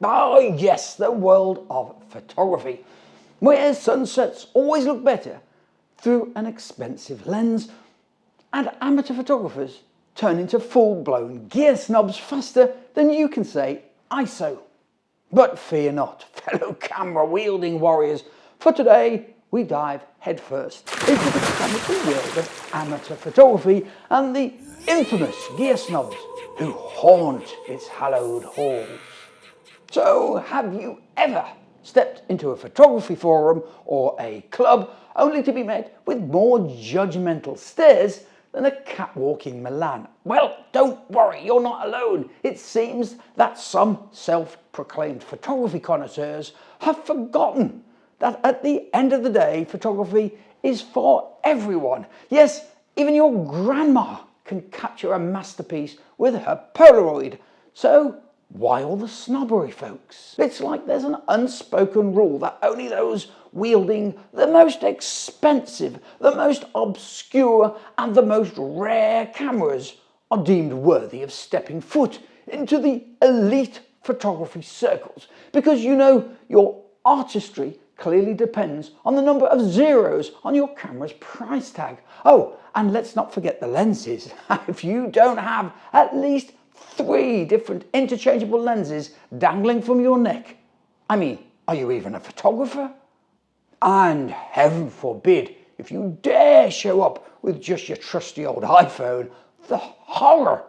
Oh yes, the world of photography, where sunsets always look better through an expensive lens, and amateur photographers turn into full-blown gear snobs faster than you can say ISO. But fear not, fellow camera-wielding warriors, for today we dive headfirst into the comical world of amateur photography and the infamous gear snobs who haunt its hallowed halls. So, have you ever stepped into a photography forum or a club only to be met with more judgmental stares than a catwalk in Milan? Well, don't worry, you're not alone. It seems that some self-proclaimed photography connoisseurs have forgotten that at the end of the day, photography is for everyone. Yes, even your grandma can capture a masterpiece with her Polaroid. So, why all the snobbery, folks? It's like there's an unspoken rule that only those wielding the most expensive, the most obscure, and the most rare cameras are deemed worthy of stepping foot into the elite photography circles. Because you know, your artistry clearly depends on the number of zeros on your camera's price tag. Oh, and let's not forget the lenses. If you don't have at least 3 different interchangeable lenses dangling from your neck, I mean, are you even a photographer? And heaven forbid, if you dare show up with just your trusty old iPhone, the horror.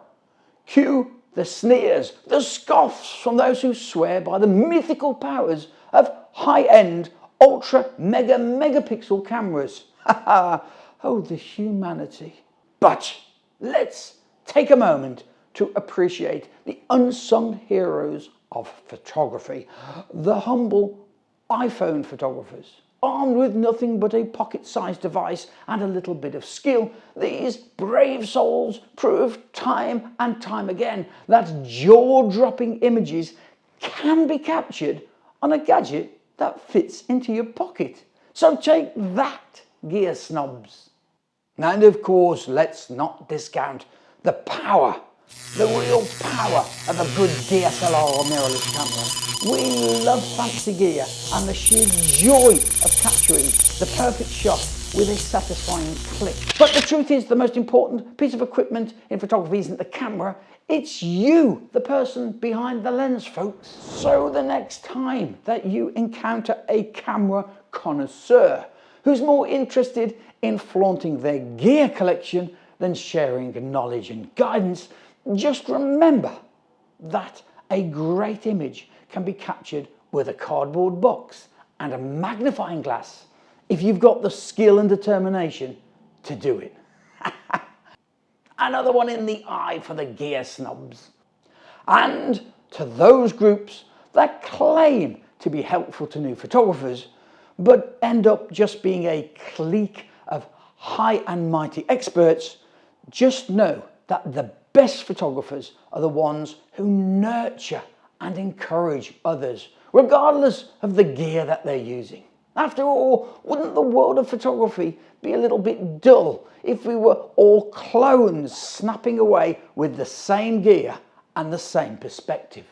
Cue the sneers, the scoffs from those who swear by the mythical powers of high-end, ultra mega megapixel cameras. Oh, the humanity. But let's take a moment to appreciate the unsung heroes of photography, the humble iPhone photographers. Armed with nothing but a pocket-sized device and a little bit of skill, these brave souls prove time and time again that jaw-dropping images can be captured on a gadget that fits into your pocket. So take that, gear snobs. And of course, let's not discount the power, the real power of a good DSLR or mirrorless camera. We love fancy gear and the sheer joy of capturing the perfect shot with a satisfying click. But the truth is, the most important piece of equipment in photography isn't the camera, it's you, the person behind the lens, folks. So the next time that you encounter a camera connoisseur who's more interested in flaunting their gear collection than sharing knowledge and guidance, just remember that a great image can be captured with a cardboard box and a magnifying glass if you've got the skill and determination to do it. Another one in the eye for the gear snobs. And to those groups that claim to be helpful to new photographers, but end up just being a clique of high and mighty experts, just know that the best photographers are the ones who nurture and encourage others, regardless of the gear that they're using. After all, wouldn't the world of photography be a little bit dull if we were all clones snapping away with the same gear and the same perspective?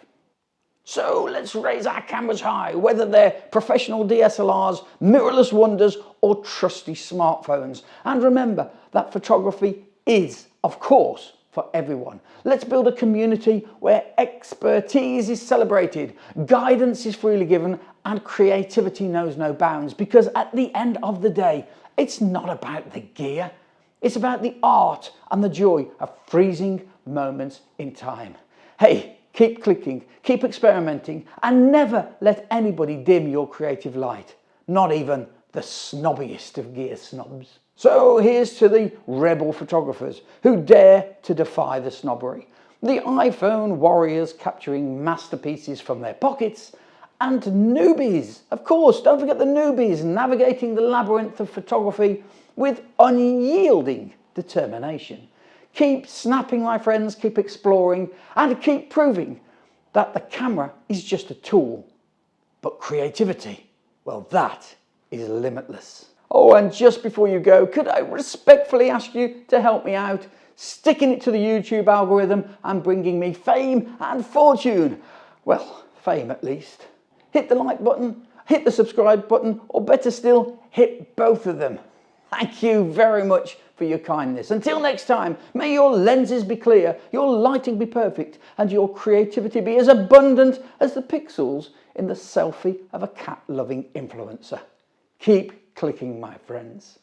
So let's raise our cameras high, whether they're professional DSLRs, mirrorless wonders, or trusty smartphones. And remember that photography is, of course, for everyone. Let's build a community where expertise is celebrated, guidance is freely given, and creativity knows no bounds. Because at the end of the day, it's not about the gear, it's about the art and the joy of freezing moments in time. Hey, keep clicking, keep experimenting, and never let anybody dim your creative light, not even the snobbiest of gear snobs. So here's to the rebel photographers who dare to defy the snobbery, the iPhone warriors capturing masterpieces from their pockets, and newbies, of course, don't forget the newbies navigating the labyrinth of photography with unyielding determination. Keep snapping, my friends, keep exploring, and keep proving that the camera is just a tool, but creativity, well, that is limitless. Oh, and just before you go, could I respectfully ask you to help me out, sticking it to the YouTube algorithm and bringing me fame and fortune? Well, fame at least. Hit the like button, hit the subscribe button, or better still, hit both of them. Thank you very much for your kindness. Until next time, may your lenses be clear, your lighting be perfect, and your creativity be as abundant as the pixels in the selfie of a cat-loving influencer. Keep clicking, my friends.